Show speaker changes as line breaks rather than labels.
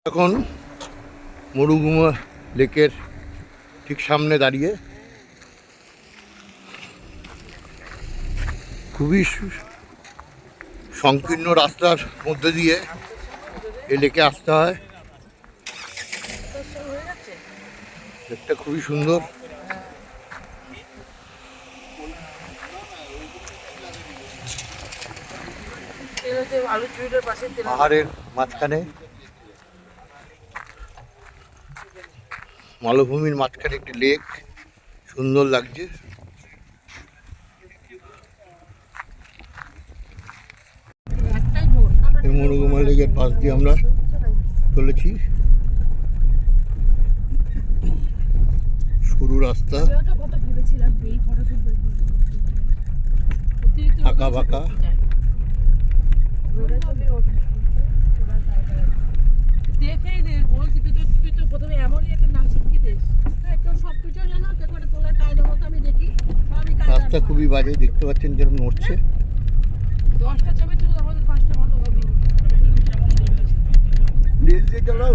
এখন মরুগুমা লেকের ঠিক সামনে দাঁড়িয়ে খুবই সংকীর্ণ রাস্তার মধ্যে দিয়ে এই লেকে আসতে হয়। লেকটা খুবই সুন্দর, পাহাড়ের মাঝখানে, মালভূমির মাঝখানে একটি লেক, সুন্দর লাগছে। এই মরুগুমা লেকের পাশ দিয়ে আমরা চলেছি, সরু রাস্তা, আঁকা বাঁকা। রাস্তা খুবই বাজে, দেখতে পাচ্ছেন যেরকম নড়ছে। 10টা চাপে ছিল আমাদের 5টা ভালো হবে। রেল দিয়ে চালাও।